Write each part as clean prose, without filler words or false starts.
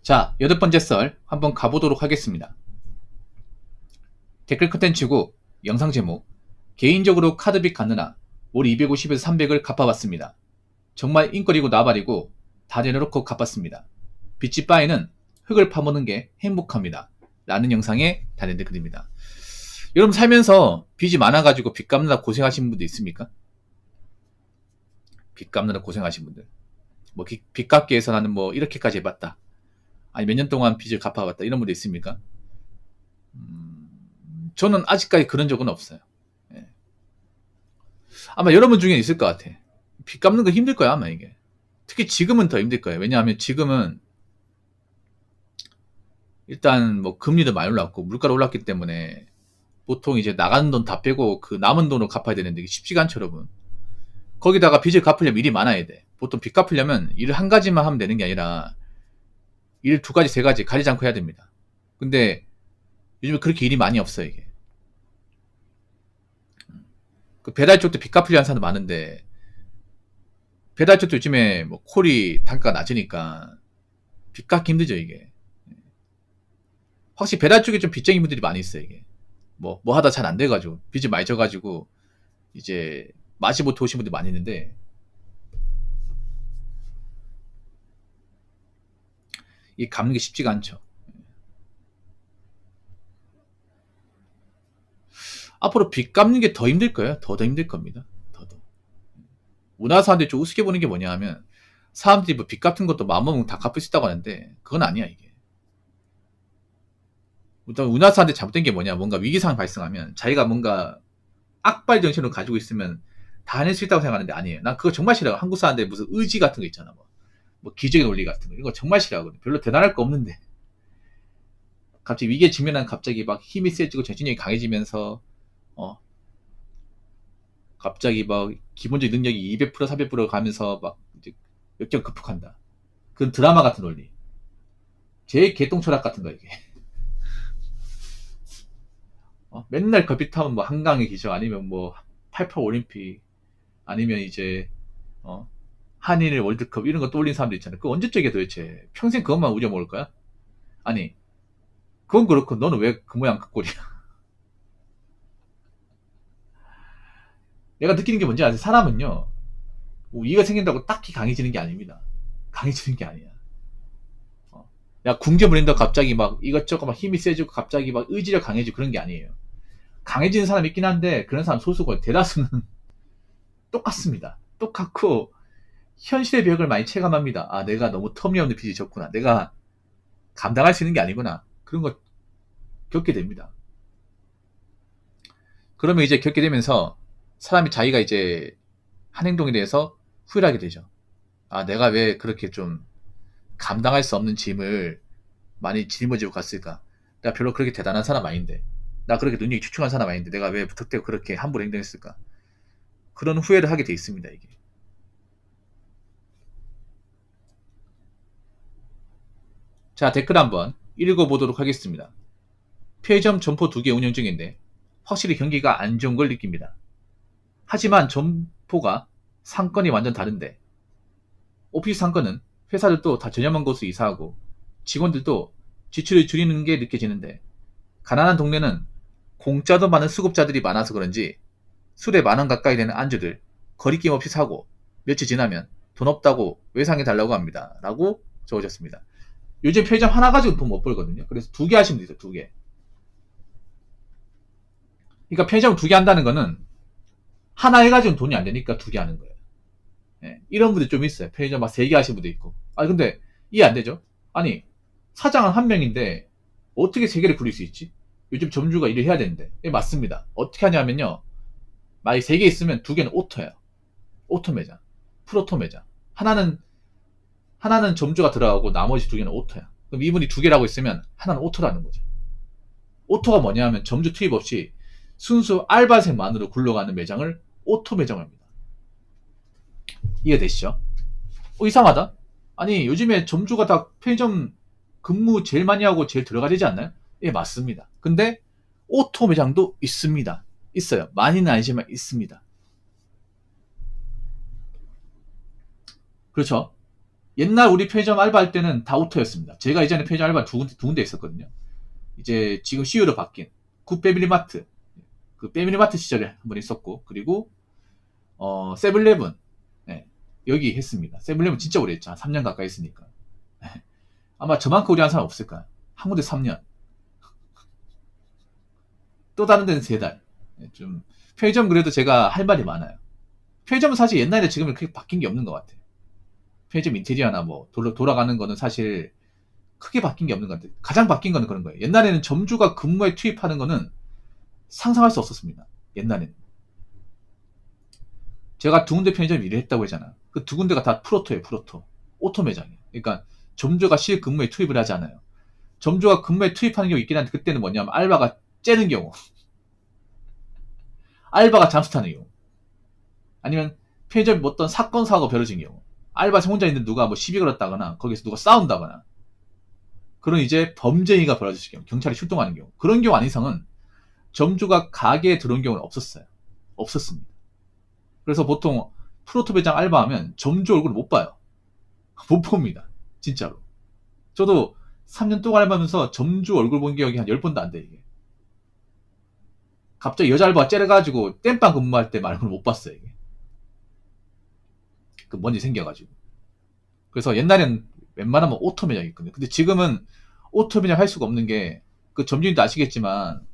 자, 8번째 썰 한번 가보도록 하겠습니다. 댓글 컨텐츠고 영상 제목, 개인적으로 카드빚 갚느라 올 250에서 300을 갚아봤습니다. 정말 인거리고 나발이고 다 내려놓고 갚았습니다. 빚집 바에는 흙을 파먹는 게 행복합니다. 라는 영상에 달린 댓글입니다. 여러분 살면서 빚이 많아가지고 빚 갚느라 고생하신 분들 있습니까? 빚 갚느라 고생하신 분들. 뭐 빚 갚기 위해서 나는 뭐 이렇게까지 해봤다. 아니 몇 년 동안 빚을 갚아봤다. 이런 분들 있습니까? 저는 아직까지 그런 적은 없어요. 예. 아마 여러분 중에 있을 것 같아. 빚 갚는 거 힘들 거야 아마 이게. 특히 지금은 더 힘들 거예요. 왜냐하면 지금은 일단 뭐 금리도 많이 올랐고 물가도 올랐기 때문에 보통 이제 나가는 돈 다 빼고 그 남은 돈으로 갚아야 되는데 이게 쉽지가 않죠 여러분. 거기다가 빚을 갚으려면 일이 많아야 돼. 보통 빚 갚으려면 일을 한 가지만 하면 되는 게 아니라 일 두 가지 세 가지 가리지 않고 해야 됩니다. 근데 요즘에 그렇게 일이 많이 없어요 이게. 그 배달 쪽도 빚 갚으려 하는 사람도 많은데 배달 쪽도 요즘에 뭐 콜이 단가가 낮으니까 빚 갚기 힘들죠 이게. 확실히 배달 쪽에 좀 빚쟁이 분들이 많이 있어요 이게. 뭐 하다 잘 안 돼가지고 빚이 많이 져가지고 이제 마지 못해 오신 분들 많이 있는데 이 갚는 게 쉽지가 않죠. 앞으로 빚 갚는 게 더 힘들 거예요. 더 힘들 겁니다. 더. 우리나라 사람들이 좀 우습게 보는 게 뭐냐 하면 사람들이 뭐 빚 같은 것도 마음먹으면 다 갚을 수 있다고 하는데 그건 아니야 이게. 우리나라 사람들이 잘못된 게 뭐냐, 뭔가 위기상황 발생하면 자기가 뭔가 악발 정신을 가지고 있으면 다 해낼 수 있다고 생각하는데 아니에요. 난 그거 정말 싫어요. 한국 사람들 무슨 의지 같은 거 있잖아. 뭐 기적의 논리 같은 거. 이런 거 정말 싫어하거든. 별로 대단할 거 없는데. 갑자기 위기에 직면하면 갑자기 막 힘이 세지고 정신력이 강해지면서 어 갑자기 막 기본적인 능력이 200% 300% 가면서 막 이제 역경 극복한다. 그건 드라마 같은 논리. 제일 개똥 철학 같은 거 이게. 맨날 걸핏 하면 뭐 한강의 기적 아니면 뭐 88 올림픽 아니면 이제 어, 한일 월드컵 이런 거 떠올린 사람들 있잖아요. 그 언제적이야 도대체. 평생 그것만 우려먹을 거야? 아니 그건 그렇고 너는 왜 그 모양 그 꼴이야? 내가 느끼는 게 뭔지 아세요? 사람은요 뭐 이가 생긴다고 딱히 강해지는 게 아닙니다. 강해지는 게 아니야. 야 궁제 부린다 갑자기 막 이것저것 막 힘이 세지고 갑자기 막 의지력 강해지고 그런 게 아니에요. 강해지는 사람 있긴 한데 그런 사람 소수고 대다수는 똑같습니다. 똑같고 현실의 벽을 많이 체감합니다. 아 내가 너무 터무니없는 빚이 졌구나. 내가 감당할 수 있는 게 아니구나. 그런 거 겪게 됩니다. 그러면 이제 겪게 되면서 사람이 자기가 이제 한 행동에 대해서 후회를 하게 되죠. 아 내가 왜 그렇게 좀 감당할 수 없는 짐을 많이 짊어지고 갔을까. 내가 별로 그렇게 대단한 사람 아닌데, 나 그렇게 능력이 출중한 사람 아닌데 내가 왜 덕대고 그렇게 함부로 행동했을까. 그런 후회를 하게 돼 있습니다 이게. 자 댓글 한번 읽어보도록 하겠습니다. 편의점 점포 2개 운영 중인데 확실히 경기가 안 좋은 걸 느낍니다. 하지만 점포가 상권이 완전 다른데 오피스 상권은 회사들도 다 저렴한 곳으로 이사하고 직원들도 지출을 줄이는 게 느껴지는데 가난한 동네는 공짜도 많은 수급자들이 많아서 그런지 술에 10,000원 가까이 되는 안주들 거리낌 없이 사고 며칠 지나면 돈 없다고 외상해 달라고 합니다. 라고 적어졌습니다. 요즘 편의점 하나 가지고 돈 못 벌거든요. 그래서 2개 하시면 돼요. 2개. 그러니까 편의점 2개 한다는 거는 하나 해가지고는 돈이 안 되니까 2개 하는 거예요. 예, 이런 분들 좀 있어요. 편의점 막 3개 하시는 분도 있고. 아 근데 이해 안 되죠? 아니 사장은 한 명인데 어떻게 3개를 굴릴 수 있지? 요즘 점주가 일을 해야 되는데. 예, 맞습니다. 어떻게 하냐면요. 만약에 3개 있으면 2개는 오토예요. 오토 매장. 풀오토 매장. 하나는 점주가 들어가고 나머지 2개는 오토야. 그럼 이분이 2개라고 있으면 하나는 오토라는 거죠. 오토가 뭐냐 하면 점주 투입 없이 순수 알바생만으로 굴러가는 매장을 오토 매장을 합니다. 이해되시죠? 이상하다? 아니 요즘에 점주가 다 편의점 근무 제일 많이 하고 제일 들어가야 되지 않나요? 예 맞습니다. 근데 오토 매장도 있습니다. 있어요. 많이는 아니지만 있습니다. 그렇죠? 옛날 우리 편의점 알바할 때는 다 오토였습니다. 제가 예전에 편의점 알바 두 군데 있었거든요. 이제 지금 CEO로 바뀐 굿패밀리마트, 그 패밀리마트 시절에 한 번 있었고, 그리고 세븐일레븐, 네, 여기 했습니다. 세븐일레븐 진짜 오래 했죠. 한 3년 가까이 했으니까. 아마 저만큼 오래 한 사람 없을 거야. 한 군데 3년. 또 다른 데는 3달. 좀 편의점 그래도 제가 할 말이 많아요. 편의점은 사실 옛날에 지금은 크게 바뀐 게 없는 것 같아요. 편의점 인테리어나 뭐 돌아가는 거는 사실 크게 바뀐 게 없는 것 같아요. 가장 바뀐 거는 그런 거예요. 옛날에는 점주가 근무에 투입하는 거는 상상할 수 없었습니다. 옛날에는. 제가 두 군데 편의점 일을 했다고 했잖아. 그 두 군데가 다 프로토예요, 프로토. 오토 매장이에요. 그러니까 점주가 실 근무에 투입을 하지 않아요. 점주가 근무에 투입하는 경우 있긴 한데, 그때는 뭐냐면 알바가 째는 경우, 알바가 잠수 타는 경우, 아니면 편의점에 어떤 사건 사고가 벌어진 경우, 알바 혼자 있는데 누가 뭐 시비 걸었다거나 거기서 누가 싸운다거나, 그런 이제 범죄가 벌어질 경우, 경찰이 출동하는 경우, 그런 경우 아닌 이상은 점주가 가게에 들어온 경우는 없었어요. 없었습니다. 그래서 보통 프로토 매장 알바하면 점주 얼굴을 못 봐요. 못 봅니다. 진짜로. 저도 3년 동안 알바하면서 점주 얼굴 본 기억이 한 10번도 안 돼, 이게. 갑자기 여자 알바가 째려가지고 땜빵 근무할 때 말고는 못 봤어요, 이게. 그 뭔지 생겨가지고. 그래서 옛날엔 웬만하면 오토 매장이 있거든요. 근데 지금은 오토 매장 할 수가 없는 게, 그 점주님도 아시겠지만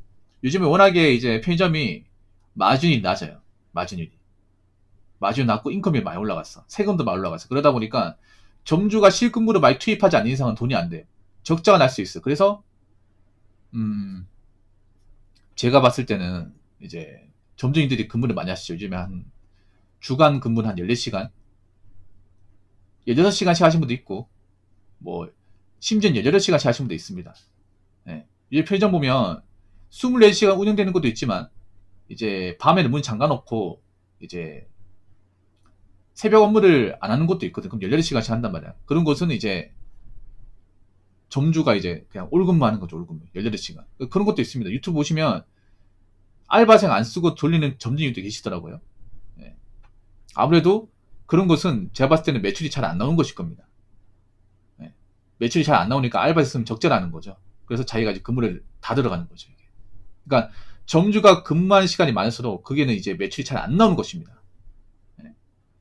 요즘에 워낙에 이제 편의점이 마진이 낮아요. 마진율이 낮고 인건비가 많이 올라갔어. 세금도 많이 올라갔어. 그러다 보니까 점주가 실근무를 많이 투입하지 않는 이상은 돈이 안 돼. 적자가 날 수 있어. 그래서 제가 봤을 때는 이제 점주님들이 근무를 많이 하시죠. 요즘에 한 주간 근무는 한 14시간 16시간씩 하신 분도 있고, 뭐 심지어 18시간씩 하신 분도 있습니다. 네. 이제 편의점 보면 24시간 운영되는 것도 있지만, 이제 밤에는 문 잠가놓고 이제 새벽 업무를 안 하는 것도 있거든. 그럼 18시간씩 한단 말이야. 그런 곳은 이제 점주가 이제 그냥 올근무하는 거죠. 올근무 18시간. 그런 것도 있습니다. 유튜브 보시면 알바생 안 쓰고 돌리는 점주님도 계시더라고요. 네. 아무래도 그런 것은 제가 봤을 때는 매출이 잘 안 나오는 것일 겁니다. 네. 매출이 잘 안 나오니까 알바생 쓰면 적자라는 거죠. 그래서 자기가 이제 근무를 다 들어가는 거죠. 이게. 그러니까 점주가 근무하는 시간이 많을수록 그게는 이제 매출이 잘 안 나오는 것입니다. 네.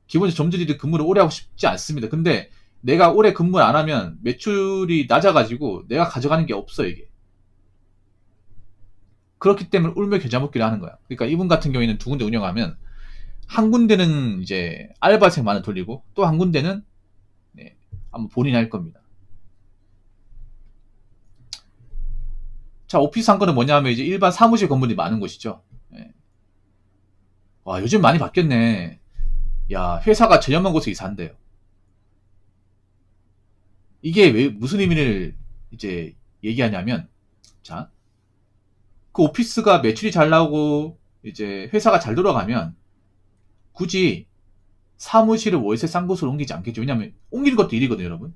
기본적으로 점주들이 근무를 오래 하고 싶지 않습니다. 근데 내가 오래 근무를 안 하면 매출이 낮아가지고 내가 가져가는 게 없어, 이게. 그렇기 때문에 울며 겨자 먹기를 하는 거야. 그러니까 이분 같은 경우에는 두 군데 운영하면, 한 군데는 이제 알바생만을 돌리고 또 한 군데는 네, 아마 본인이 할 겁니다. 자, 오피스 한 건은 뭐냐면 이제 일반 사무실 건물이 많은 곳이죠. 네. 와, 요즘 많이 바뀌었네. 야, 회사가 저렴한 곳에 이사한대요. 이게 왜 무슨 의미를 이제 얘기하냐면, 자, 그 오피스가 매출이 잘 나오고 이제 회사가 잘 돌아가면 굳이 사무실을 월세 싼 곳으로 옮기지 않겠죠. 왜냐면 옮기는 것도 일이거든요, 여러분.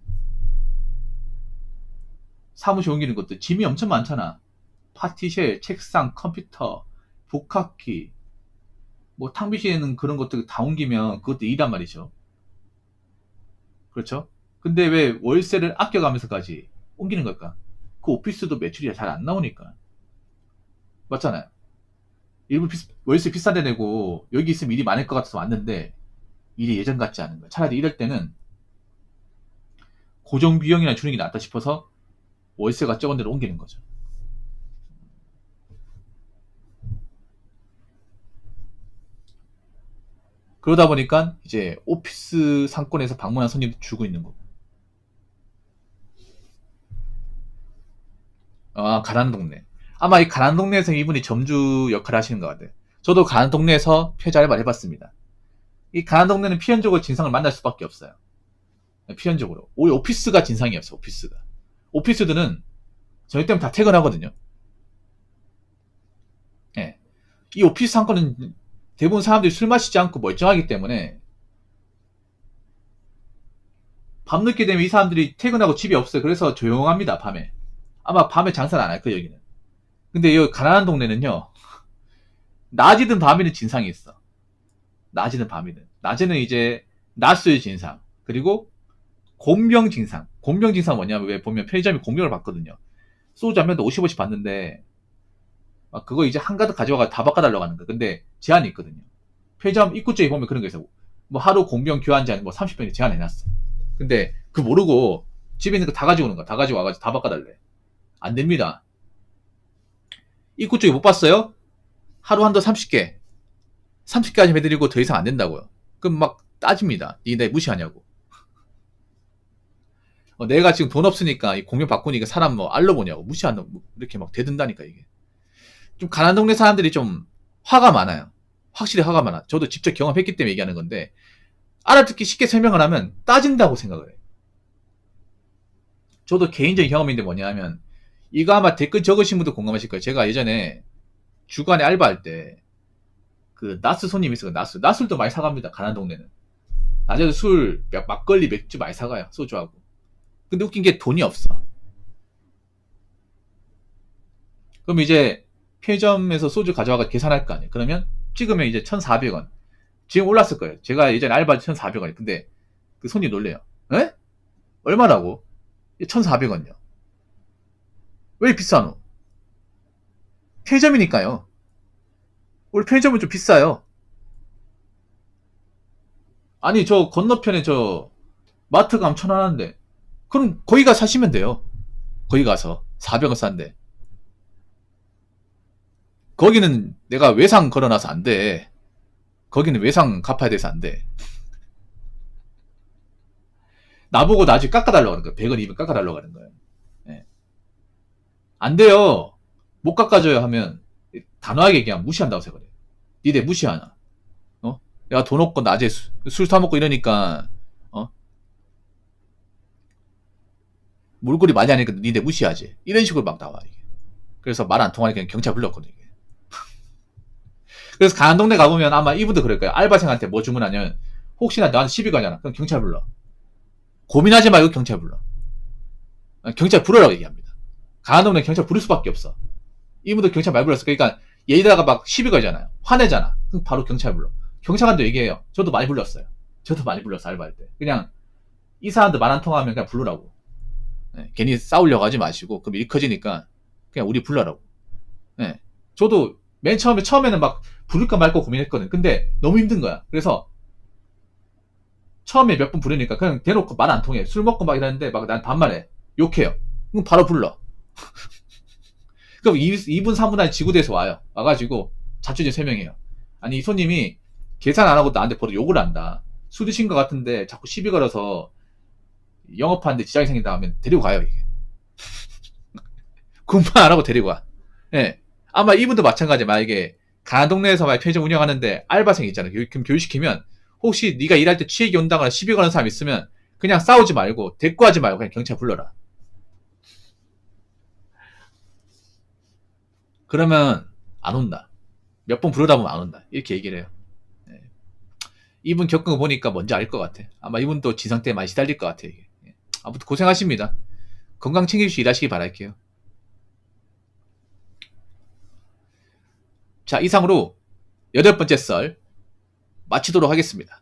사무실 옮기는 것도 짐이 엄청 많잖아. 파티쉘, 책상, 컴퓨터, 복합기, 뭐 탕비실에는 그런 것들 다 옮기면 그것도 일이란 말이죠. 그렇죠? 근데 왜 월세를 아껴가면서까지 옮기는 걸까? 그 오피스도 매출이 잘 안 나오니까. 맞잖아요. 일부 월세 비싼 데 내고 여기 있으면 일이 많을 것 같아서 왔는데 일이 예전 같지 않은 거야. 차라리 이럴 때는 고정 비용이나 주는 게 낫다 싶어서 월세가 적은 데로 옮기는 거죠. 그러다 보니까 이제 오피스 상권에서 방문한 손님도 줄고 있는 거고. 아, 가난 동네. 아마 이 가난 동네에서 이분이 점주 역할을 하시는 것 같아요. 저도 가난 동네에서 최저 알바를 해봤습니다. 이 가난 동네는 필연적으로 진상을 만날 수밖에 없어요. 필연적으로. 오히려 오피스가 진상이었어, 오피스가. 오피스들은 저녁 때면 다 퇴근하거든요. 예. 이 오피스 상권은 대부분 사람들이 술 마시지 않고 멀쩡하기 때문에 밤늦게 되면 이 사람들이 퇴근하고 집이 없어요. 그래서 조용합니다, 밤에. 아마 밤에 장사를 안 할 거예요, 여기는. 근데 여기 가난한 동네는요, 낮이든 밤이든 진상이 있어. 낮이든 밤이든. 낮에는 이제 낮술 진상, 그리고 곤병 증상. 곤병 증상 뭐냐면 왜 보면 편의점이 공병을 받거든요. 소주 한 병도 50원씩 받는데 그거 이제 한가득 가져와가 다 바꿔달라고 하는 거야. 근데 제한이 있거든요. 편의점 입구 쪽에 보면 그런 게 있어. 뭐 하루 공병 교환 제한 뭐 30병이 제한해놨어. 근데 그 모르고 집에 있는 거 다 가지고 오는 거야. 다 가지고 와가지고 다 바꿔달래. 안 됩니다. 입구 쪽에 못 봤어요? 하루 한도 30개. 30개까지 해드리고 더 이상 안 된다고요. 그럼 막 따집니다. 내 무시하냐고. 내가 지금 돈 없으니까 이 공명 바꾸니까 사람 뭐 알러 보냐고. 무시한다고. 이렇게 막 대든다니까 이게. 좀 가난한 동네 사람들이 좀 화가 많아요. 확실히 화가 많아. 저도 직접 경험했기 때문에 얘기하는 건데 알아듣기 쉽게 설명을 하면 따진다고 생각을 해. 저도 개인적인 경험인데 뭐냐면 이거 아마 댓글 적으신 분도 공감하실 거예요. 제가 예전에 주간에 알바할 때 그 나스 손님 있어요. 나술도 많이 사갑니다. 가난한 동네는. 낮에도 술, 막걸리, 맥주 많이 사가요. 소주하고. 근데 웃긴 게 돈이 없어. 그럼 이제 편의점에서 소주 가져와서 계산할 거 아니에요. 그러면 찍으면 이제 1,400원. 지금 올랐을 거예요. 제가 예전에 알바 1,400원. 근데 그 손님 놀래요. 에? 얼마라고? 1,400원요. 왜 비싸노? 편의점이니까요. 우리 편의점은 좀 비싸요. 아니 저 건너편에 저 마트 가면 1,000원 하는데 그럼 거기 가서 사시면 돼요. 거기 가서 400원 싼데 거기는 내가 외상 걸어놔서 안 돼. 거기는 외상 갚아야 돼서 안 돼. 나보고 나중에 깎아달라고 하는 거야. 100원, 200원 깎아달라고 하는 거예요. 예. 안 돼요. 못 깎아줘요 하면 단호하게 그냥 무시한다고 생각해. 니네 무시하나? 내가 돈 없고 낮에 술 사먹고 이러니까 물고리 많이 하니까 니네 무시하지. 이런 식으로 막 나와 이게. 그래서 말 안 통하니까 경찰 불렀거든요. 이게. 그래서 가난 동네 가보면 아마 이분도 그럴 거예요. 알바생한테 뭐 주문하냐면 혹시나 나한테 시비 가잖아. 그럼 경찰 불러. 고민하지 말고 경찰 불러. 경찰 부르라고 얘기합니다. 가난 동네 경찰 부를 수밖에 없어. 이분도 경찰 말 불렀어. 그러니까 얘기다가 막 시비 걸잖아요. 화내잖아. 그럼 바로 경찰 불러. 경찰관도 얘기해요. 저도 많이 불렀어요. 저도 많이 불렀어 알바할 때. 그냥 이 사람들 말 안 통하면 그냥 부르라고. 네, 괜히 싸우려고 하지 마시고 그럼 일 커지니까 그냥 우리 불러라고. 네, 저도 맨 처음에는 막 부를까 말까 고민했거든. 근데 너무 힘든 거야. 그래서 처음에 몇 번 부르니까 그냥 대놓고 말 안 통해. 술 먹고 막 이러는데 막 난 반말해. 욕해요. 그럼 바로 불러. 그럼 2분 3분 안에 지구대에서 와요. 와가지고 자초지 설명해요. 아니 이 손님이 계산 안 하고 나한테 벌써 욕을 한다. 술 드신 것 같은데 자꾸 시비 걸어서 영업하는데 지장이 생긴다 하면 데리고 가요 이게. 군판 안 하고 데리고 와. 예. 아마 이분도 마찬가지야. 만약에 가난 동네에서 만약 편의점 운영하는데 알바생 있잖아. 그럼 교육시키면 혹시 네가 일할 때 취액이 온다거나 시비 거는 사람 있으면 그냥 싸우지 말고 대꾸하지 말고 그냥 경찰 불러라. 그러면 안 온다. 몇 번 부르다 보면 안 온다. 이렇게 얘기를 해요. 예. 이분 겪은 거 보니까 뭔지 알 것 같아. 아마 이분도 지성 때문에 많이 시달릴 것 같아. 이게. 예. 아무튼 고생하십니다. 건강 챙기시고 일하시기 바랄게요. 자, 이상으로 8번째 썰 마치도록 하겠습니다.